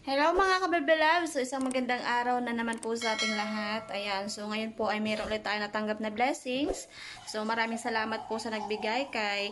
Hello mga kabebe loves! So isang magandang araw na naman po sa ating lahat. Ayan, so ngayon po ay mayroon ulit tayo natanggap na blessings. So maraming salamat po sa nagbigay kay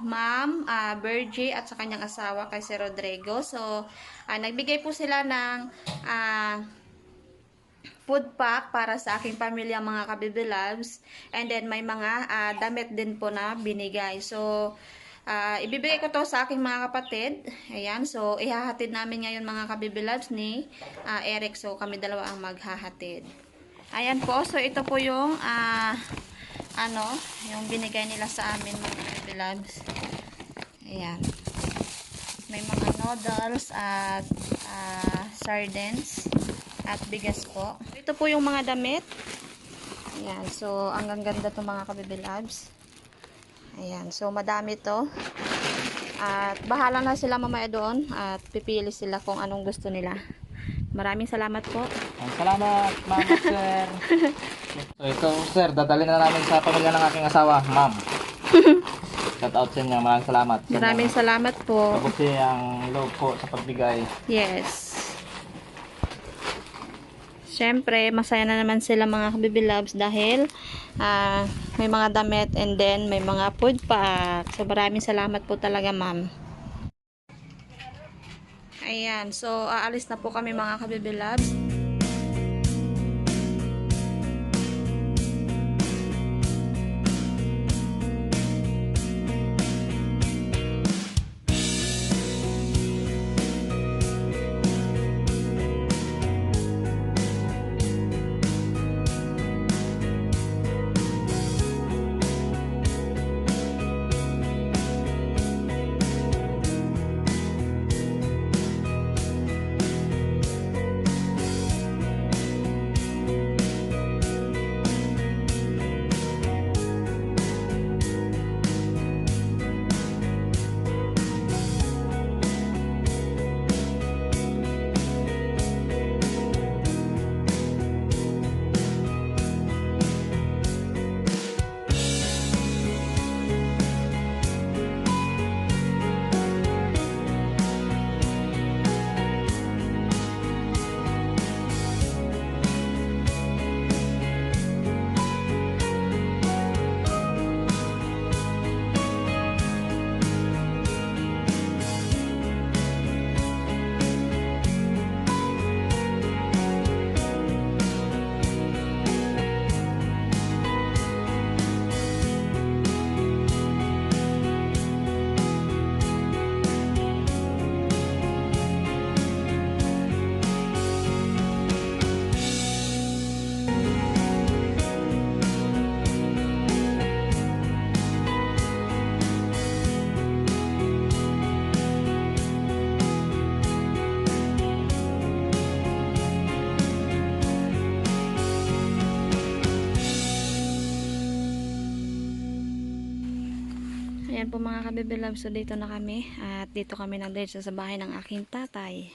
Ma'am Bergie at sa kanyang asawa kay Sir Rodrigo. So nagbigay po sila ng food pack para sa aking pamilya mga kabebe loves. And then may mga damit din po na binigay. So ibibigay ko to sa aking mga kapatid. Ayan, so ihahatid namin ngayon mga kabebe loves ni Eric. So kami dalawa ang maghahatid. Ayan po, so ito po yung yung binigay nila sa amin mga kabebe loves. Ayan. May mga noodles at sardines at bigas po. Ito po yung mga damit. Ayan, so ang ganda to mga kabebe loves. Ayan, so madami to. At bahala na sila mamaya doon at pipili sila kung anong gusto nila. Maraming salamat po. Salamat, ma'am at sir. So ito sir, dadalhin na namin sa pamilya ng aking asawa, ma'am. Shout out sa inyo, maraming salamat. Maraming salamat po. Kabuti ang loob po sa pagbigay. Yes. Siyempre, masaya na naman sila mga kabebe loves dahil may mga damit and then may mga food pack. So, maraming salamat po talaga, ma'am. Ayan. So, aalis na po kami mga kabebe loves. Ayan po mga kabebe loves, so dito na kami at dito kami nagdiretso sa bahay ng aking tatay.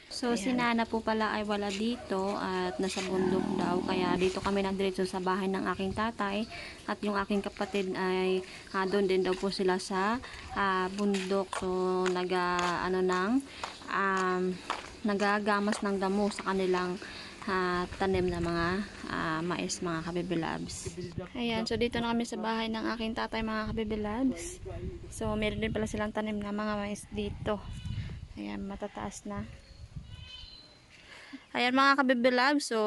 So si Nana po pala ay wala dito at nasa bundok daw, kaya dito kami nagdiretso sa bahay ng aking tatay at yung aking kapatid ay doon din daw po sila sa bundok. So nagagamas ng damo sa kanilang tanim na mga mais mga kabebe loves. Ayan, so dito na kami sa bahay ng aking tatay mga kabebe loves. So meron din pala silang tanim na mga mais dito. Ayan, matataas na. Ayan mga kabebe loves, so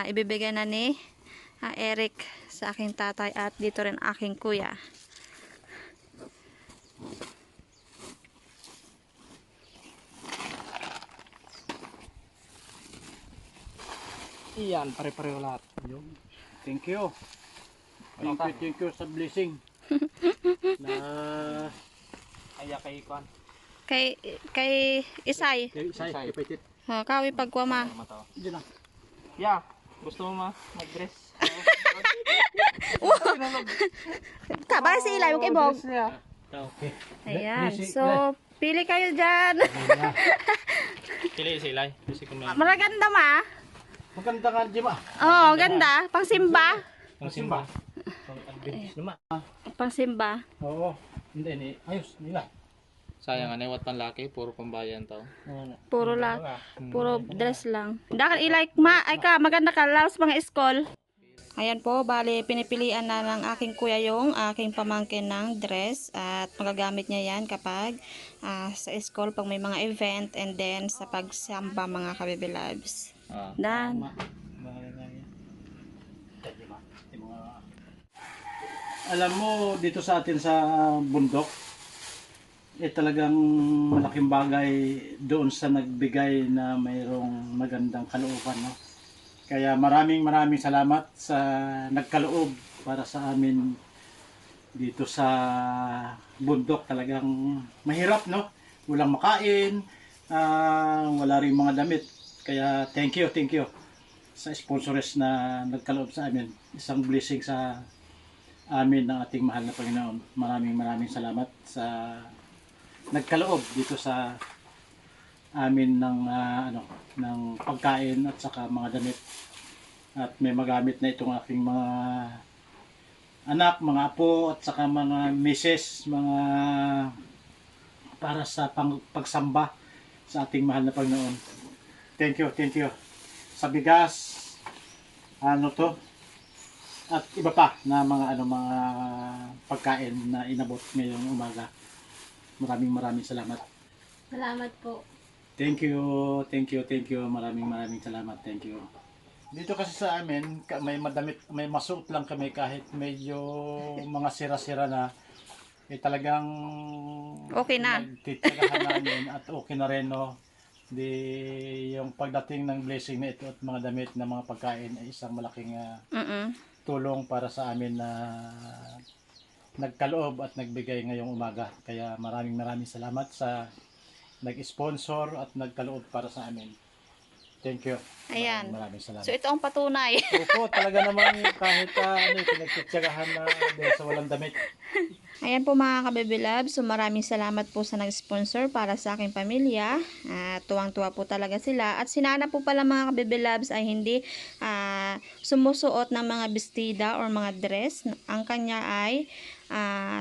ibibigay na ni Eric sa aking tatay at dito rin aking kuya. Iyan, pare-pareho lahat. Thank you. Thank you sa blessing. Na Kaya kay Kwan. Kay Isay. say kapitit. Kawi pagkwama. Diyan na. Yeah, gusto mo mag-dress? Taba si Ilay, okay bog. Okay. Ayan, so pili kayo dyan. Pili si Ilay. Kasi kung may Maraganda ma. Maganda nga Jima. Oo, ganda. Pang simba. pang simba. Pang adventist naman. Pang simba. Oo. Hindi ni ayos nila. Sayang ano, wat panlaki, puro pambayan to. Puro puro dress lang. Dakan i-like ay ka, maganda ka, laos mga school. Ayan po, bali pinipilian na ng aking kuya yung aking pamangkin ng dress at magagamit niya yan kapag sa school pag may mga event and then sa pagsamba mga kabibi loves. Ah. Dan. Alam mo, dito sa atin sa bundok, talagang malaking bagay doon sa nagbigay na mayroong magandang kalooban, no? Kaya maraming salamat sa nagkaloob para sa amin dito sa bundok. Talagang mahirap, no? Walang makain, wala rin mga damit. Kaya thank you sa sponsors na nagkaloob sa amin. Isang blessing sa amin ng ating mahal na Panginoon. Maraming salamat sa nagkaloob dito sa amin ng ng pagkain at saka mga damit. At may magamit na itong aking mga anak, mga apo at saka mga misis, mga para sa pagsamba sa ating mahal na Panginoon. Thank you. Sa bigas, at iba pa na mga mga pagkain na inabot ngayong umaga. Maraming salamat. Salamat po. Thank you. Maraming salamat. Thank you. Dito kasi sa amin, may madamit, may masuot lang kami kahit medyo mga sira-sira na, talagang Okay na. nagtitirahan namin at okay na rin, no? Yung pagdating ng blessing na ito at mga damit na mga pagkain ay isang malaking tulong para sa amin na nagkaloob at nagbigay ngayong umaga. Kaya maraming salamat sa nag-sponsor at nagkaloob para sa amin. Thank you. Ayan. Maraming salamat. So ito ang patunay. Opo, talaga naman kahit pinagtitsagahan na dahil sa walang damit. Ayan po mga kababy loves, so maraming salamat po sa nag-sponsor para sa aking pamilya. Tuwang-tuwa po talaga sila. At sinana po pala mga kababy loves ay hindi sumusuot ng mga bestida or mga dress. Ang kanya ay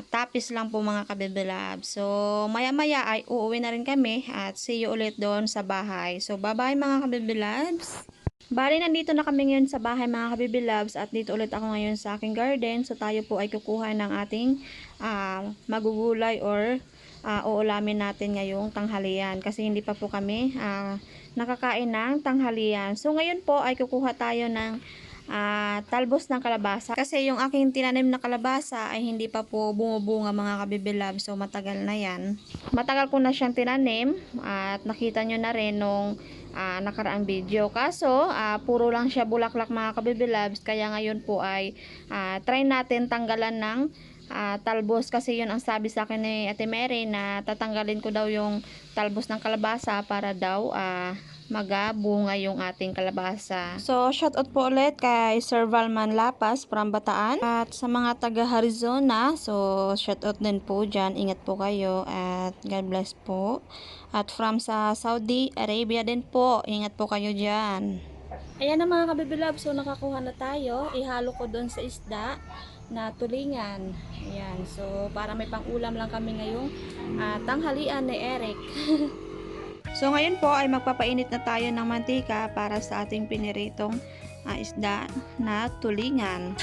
tapis lang po mga kababy loves. So maya-maya ay uuwi na rin kami at see you ulit doon sa bahay. So bye-bye mga kababy loves. Bali, nandito na kami ngayon sa bahay mga kabibi loves at dito ulit ako ngayon sa aking garden. So tayo po ay kukuha ng ating magugulay or uulamin natin ngayong tanghalian kasi hindi pa po kami nakakain ng tanghalian. So ngayon po ay kukuha tayo ng talbos ng kalabasa kasi yung aking tinanim na kalabasa ay hindi pa po bumubunga mga kabibi loves. So matagal na yan. Matagal ko na siyang tinanim at nakita nyo na rin nung nakaraang video. Kaso, puro lang siya bulaklak mga kabibi loves. Kaya ngayon po ay try natin tanggalan ng talbos. Kasi yun ang sabi sa akin ni Ate Mary na tatanggalin ko daw yung talbos ng kalabasa para daw magabunga yung ating kalabasa. So, shoutout po ulit kay Sir Valman Lapas from Bataan. At sa mga taga Arizona, so shoutout din po dyan. Ingat po kayo at God bless po. At from sa Saudi Arabia din po, ingat po kayo dyan. Ayan na mga kabibi love, so nakakuha na tayo. Ihalo ko doon sa isda na tulingan. Ayan, so para may pang-ulam lang kami ngayong tanghalian ni Eric. So ngayon po ay magpapainit na tayo ng mantika para sa ating piniritong isda na tulingan.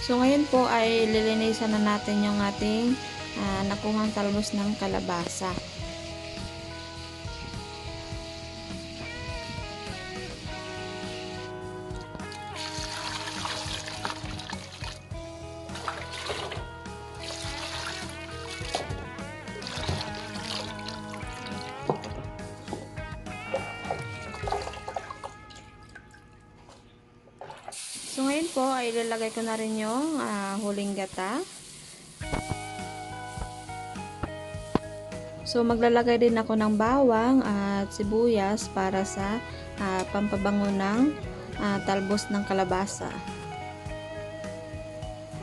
So ngayon po ay lilinisan na natin yung ating nakuhang talbos ng kalabasa. So ngayon po ay ilalagay ko na rin yung huling gata. So maglalagay din ako ng bawang at sibuyas para sa pampabango ng talbos ng kalabasa.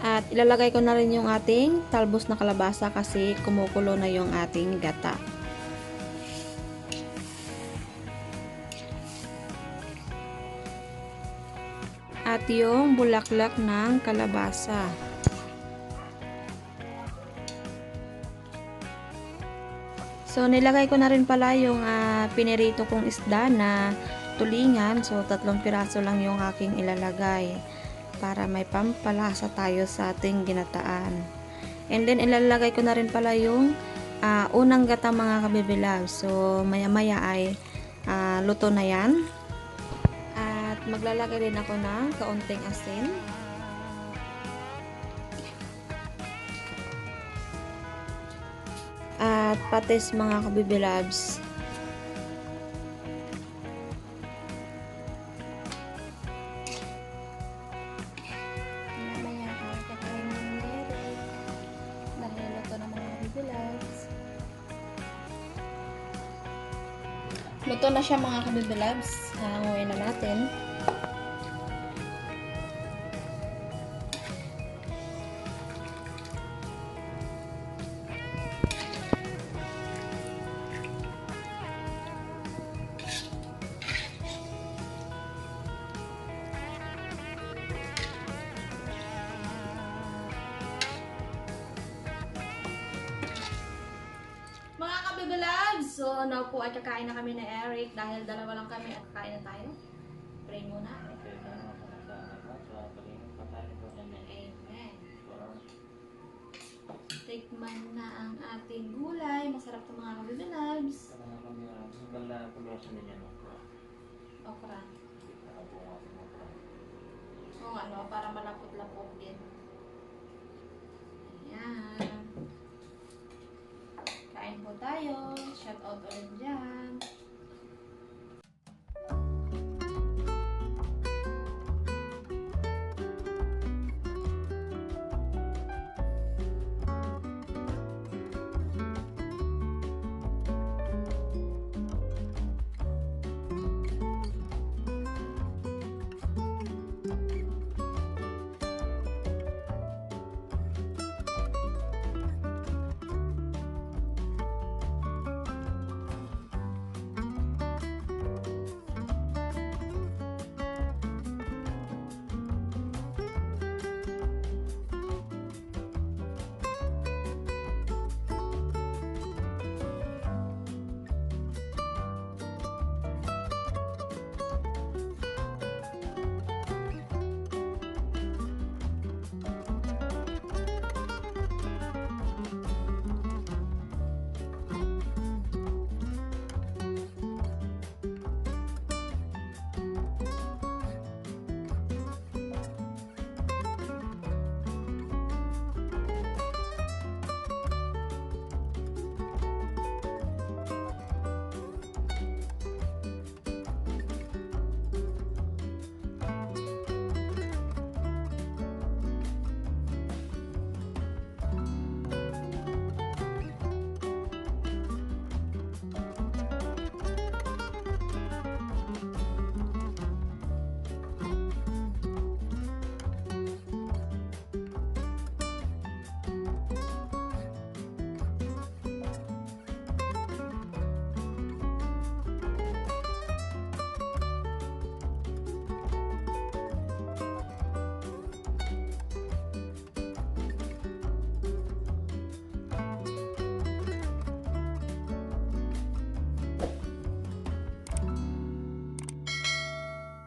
At ilalagay ko na rin yung ating talbos na kalabasa kasi kumukulo na yung ating gata. At yung bulaklak ng kalabasa. So, nilagay ko na rin pala yung pinirito kong isda na tulingan. So, 3 piraso lang yung aking ilalagay para may pampalasa tayo sa ating ginataan. And then, ilalagay ko na rin pala yung unang gata mga kabibilab. So, maya-maya ay luto na yan. At maglalagay din ako ng kaunting asin. At patis mga kabibilabs. Mamaya ay kakain ng Derek dahil luto na mga kabibilabs. Luto na siya mga kabibilabs. Hanguin na natin. Mga kabibilabs, so now po ay kakain na kami ni Eric dahil dalawa lang kami at kakain na tayo. Pray muna. Amen. Tikman na ang ating gulay. Masarap ito mga kabibilabs. Okra. O ano, para malapot-lapot din. Ayan. Kain po tayo. Shout out ulit dyan.